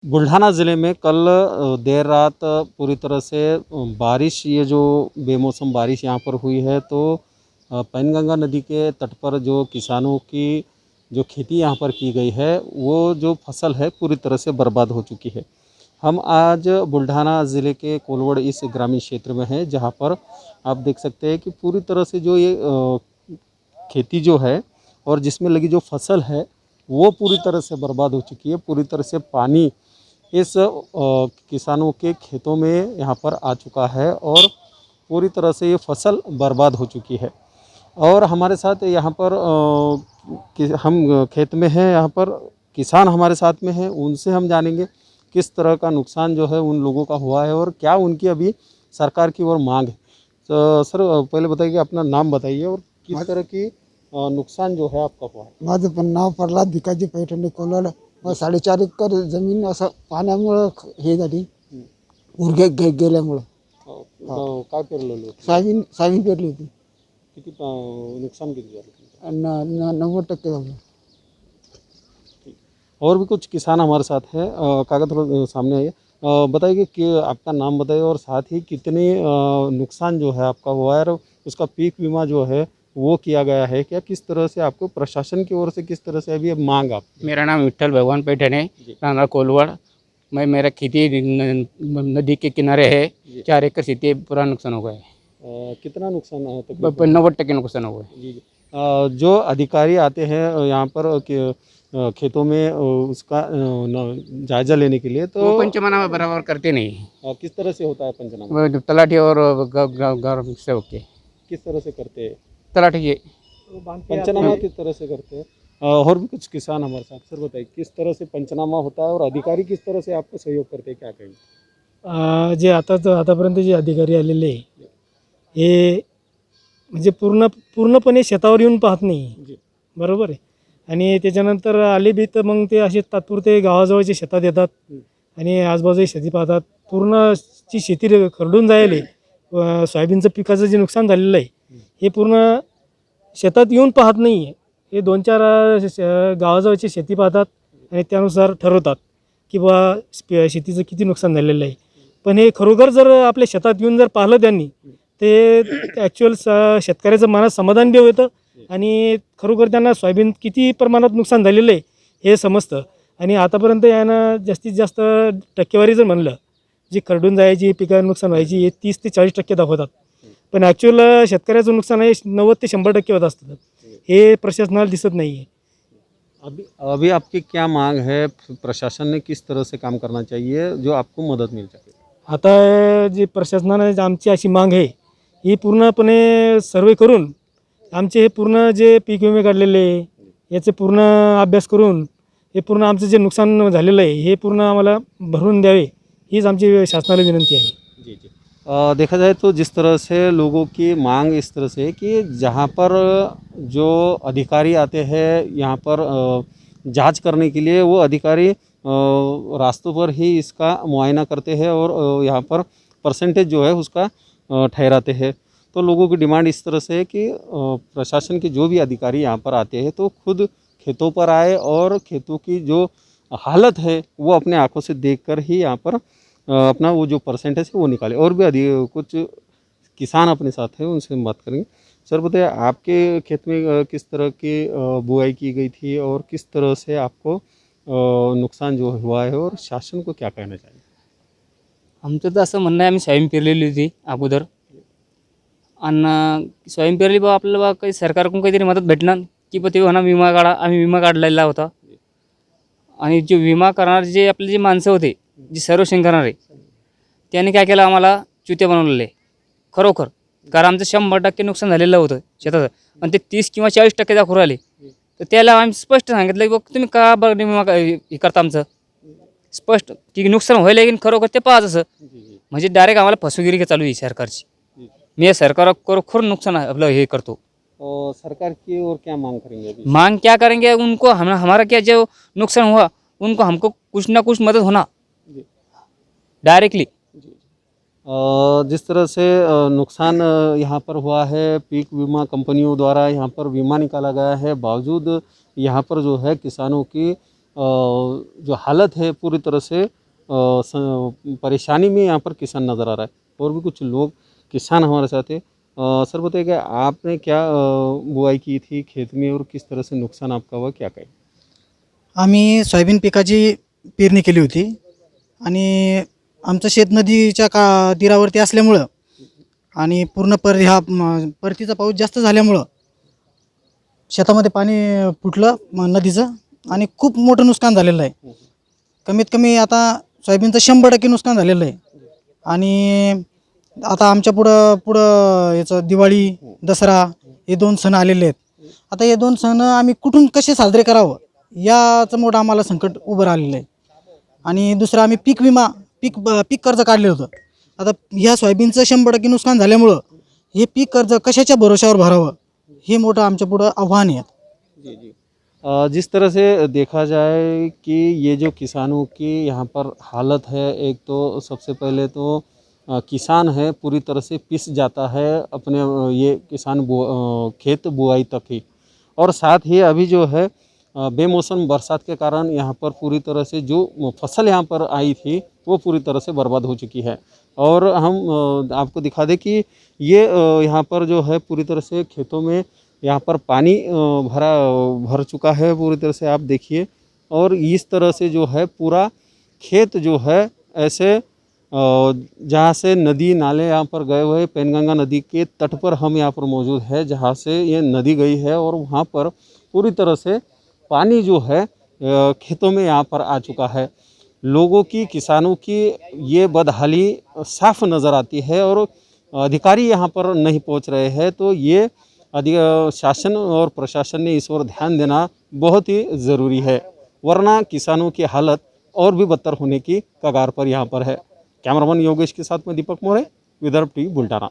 बुल्ढाना ज़िले में कल देर रात पूरी तरह से बारिश, ये जो बेमौसम बारिश यहाँ पर हुई है, तो पैनगंगा नदी के तट पर जो किसानों की जो खेती यहाँ पर की गई है, वो जो फसल है पूरी तरह से बर्बाद हो चुकी है। हम आज बुल्ढाना ज़िले के कोलवड़ इस ग्रामीण क्षेत्र में हैं, जहाँ पर आप देख सकते हैं कि पूरी तरह से जो ये खेती जो है और जिसमें लगी जो फसल है, वो पूरी तरह से बर्बाद हो चुकी है। पूरी तरह से पानी इस किसानों के खेतों में यहाँ पर आ चुका है और पूरी तरह से ये फसल बर्बाद हो चुकी है। और हमारे साथ यहाँ पर हम खेत में हैं, यहाँ पर किसान हमारे साथ में हैं, उनसे हम जानेंगे किस तरह का नुकसान जो है उन लोगों का हुआ है और क्या उनकी अभी सरकार की ओर मांग है। तो सर, पहले बताइए, अपना नाम बताइए और किस तरह की नुकसान जो है आपका हुआ है। माझं पण नाव प्रल्हाद भिकाजी पैठणे कोलवाड. 4.5 एकर जमीन असं पाण्यामुळं हे झाली, उरगे गेल्यामुळं. काय पेरलेलं होतं? सोयाबीन पेरली होती किती नुकसान किती झालं तुमचं? आणि 90% झालं. और भी कुछ किसान हमारे साथ हैं। कागज थोड़ा सामने आइए। बताइए कि आपका नाम बताइए और साथ ही कितने नुकसान जो है आपका हुआ है और उसका पीक बीमा जो है वो किया गया है क्या? किस तरह से आपको प्रशासन की ओर से किस तरह से अभी मांग आप? मेरा नाम विठ्ठल भगवान पैठणे, राणा कोलवाड़। मैं मेरा खेती नदी के किनारे है। 4 एकड़ खेती है, पूरा नुकसान हो गया है। कितना नुकसान है? 90% नुकसान हो गया है। जी जी। जो अधिकारी आते हैं यहाँ पर खेतों में उसका जायजा लेने के लिए, तो वो पंचनामा बराबर करते नहीं। किस तरह से होता है पंचनामा? वो जो तलाठी और गाँव सेवक के किस तरह से करते हैं तलाठी के पंचनामा? किस तरह से करते हैं? और भी कुछ किसान हमारे साथ। सर बताइए, किस तरह से पंचनामा होता है और अधिकारी किस तरह से आपको सहयोग करते हैं, क्या कहेंगे? जे आतापर्यंत जे अधिकारी आलेले आहे, हे म्हणजे पूर्णपणे शेतावर येऊन पाहत नाही, जी बरोबर आहे. आणि त्याच्यानंतर आले बी तर मग ते असे तात्पुरते गावाजवळच्या शेतात येतात आणि आजूबाजूची शेती पाहतात. पूर्णची शेती खरडून जायले, सोयाबीनचं पिकाचं जे नुकसान झालेलं आहे, हे पूर्ण शेतात येऊन पाहत नाही आहे. हे 2-4 गावाजवळची शेती पाहतात आणि त्यानुसार ठरवतात की बा शेतीचं किती नुकसान झालेलं आहे. पण हे खरोखर जर आपल्या शेतात येऊन जर पाहिलं त्यांनी, ते ॲक्च्युअल शेतकऱ्याचं मनात समाधान बी होतं आणि खरोखर त्यांना सोयाबीन किती प्रमाणात नुकसान झालेलं आहे हे समजतं. आणि आतापर्यंत यानं जास्तीत जास्त टक्केवारी जर म्हणलं, जी खरडून जायची, पिकाचं नुकसान व्हायची, हे 30 ते 40% दाखवतात. पण ॲक्च्युअल शेतकऱ्याचं नुकसान हे 90 ते 100% होत असतं. हे प्रशासनाला दिसत नाही आहे. अभी आपकी क्या मांग है? प्रशासन ने किस तरह से काम करना चाहिए जो आपको मदद मिल सके? आता जे प्रशासनाने आमची अशी मांग आहे, ही पूर्णपणे सर्वे करून आमचे हे पूर्ण जे पीक विमे काढलेले आहे, याचे पूर्ण अभ्यास करून हे पूर्ण आमचं जे नुकसान झालेलं आहे, हे पूर्ण आम्हाला भरून द्यावे, हीच आमची शासनाला विनंती आहे. जी जी। देखा जाए तो जिस तरह से लोगों की मांग इस तरह से है कि जहाँ पर जो अधिकारी आते हैं यहाँ पर जांच करने के लिए, वो अधिकारी रास्तों पर ही इसका मुआयना करते हैं और यहाँ पर परसेंटेज जो है उसका ठहराते हैं। तो लोगों की डिमांड इस तरह से है कि प्रशासन के जो भी अधिकारी यहाँ पर आते हैं तो खुद खेतों पर आए और खेतों की जो हालत है वो अपने आंखों से देखकर ही यहाँ पर अपना वो जो परसेंटेज है वो निकाले। और भी कुछ किसान अपने साथ हैं, उनसे हम बात करेंगे। सर बताइए, आपके खेत में किस तरह की बुआई की गई थी और किस तरह से आपको नुकसान जो हुआ है और शासन को क्या कहना चाहिए? आमचं तर असं म्हणणं आहे, आम्ही सोयाबीन पेरलेली होती अगोदर. आणि सोयाबीन पेरली बा आपल्याला बा काही सरकारकडून काहीतरी मदत भेटणार की बा ते म्हणा विमा काढा. आम्ही विमा काढलेला होता. आणि जे विमा करणारे जे आपले जे माणसं होते, जे सर्वेक्षण करणारे, त्यांनी काय केलं, आम्हाला चुत्या बनवलेले खरोखर. कारण आमचं 100% नुकसान झालेलं होतं शेताचं आणि ते 30 किंवा 40% दाखवून राहिले. तर त्याला आम्ही स्पष्ट सांगितलं की बघ तुम्ही का बघ विमा हे करता आमचं स्पष्ट की नुकसान व्हायला, की खरोखर ते पाहत असं. म्हणजे डायरेक्ट आम्हाला फसवेगिरी चालू आहे सरकारची. मी सरकार खरोखर नुकसान आपलं हे करतो. सरकार की ओर क्या मांग करेंगे अभी? मांग क्या करेंगे, उनको हमारा क्या जो नुकसान हुआ उनको हमको कुछ ना कुछ मदद होना डायरेक्टली. जिस तरह से नुकसान यहाँ पर हुआ है, पीक बीमा कंपनियों द्वारा यहाँ पर बीमा निकाला गया है, बावजूद यहाँ पर जो है किसानों की जो हालत है पूरी तरह से परेशानी में यहाँ पर किसान नज़र आ रहा है। और भी कुछ लोग किसान हमारे साथ है। सर बताइए कि आपने क्या बुआई की थी खेत में और किस तरह से नुकसान आपका हुआ, क्या कहें? आम्ही सोयाबीन पिकाची पेरणी केली होती आणि आमचं शेत नदीच्या तीरावरती असल्यामुळं आणि पूर्ण परतीचा पाऊस जास्त झाल्यामुळं शेतामध्ये पाणी फुटलं नदीचं आणि खूप मोठं नुकसान झालेलं आहे. कमीत कमी आता सोयाबीनचं 100% नुकसान झालेलं आहे. आणि आता आमच्या पुढं पुढं याचं दिवाळी दसरा हे 2 सण आलेले आहेत. आता हे 2 सण आम्ही कुठून कसे साजरे करावं याचं मोठं आम्हाला संकट उभं राहिलेलं आहे. आणि दुसरं आम्ही पीक कर्ज काढलं होतं. आता ह्या सोयाबीनचं 100% नुकसान झाल्यामुळं हे पीक कर्ज कशाच्या भरोश्यावर भरावं हे मोठं आमच्या पुढं आव्हान आहे. जी जी। जिस तरह से देखा जाए कि ये जो किसानों की यहाँ पर हालत है, एक तो सबसे पहले तो किसान है पूरी तरह से पिस जाता है अपने ये खेत बुआई तक ही। और साथ ही अभी जो है बेमौसम बरसात के कारण यहाँ पर पूरी तरह से जो फसल यहाँ पर आई थी वो पूरी तरह से बर्बाद हो चुकी है। और हम आपको दिखा दें कि ये यहाँ पर जो है पूरी तरह से खेतों में यहाँ पर पानी भर चुका है पूरी तरह से, आप देखिए। और इस तरह से जो है पूरा खेत जो है ऐसे जहाँ से नदी नाले यहाँ पर गए हुए, पैनगंगा नदी के तट पर हम यहाँ पर मौजूद है जहाँ से ये नदी गई है। और वहाँ पर पूरी तरह से पानी जो है खेतों में यहाँ पर आ चुका है। लोगों की, किसानों की ये बदहाली साफ नज़र आती है और अधिकारी यहाँ पर नहीं पहुँच रहे हैं। तो ये शासन और प्रशासन ने इस ओर ध्यान देना बहुत ही ज़रूरी है, वरना किसानों की हालत और भी बदतर होने की कगार पर यहाँ पर है। कैमरामैन योगेश के साथ में दीपक मोरे, विदर्भ टीवी बुल्टाना।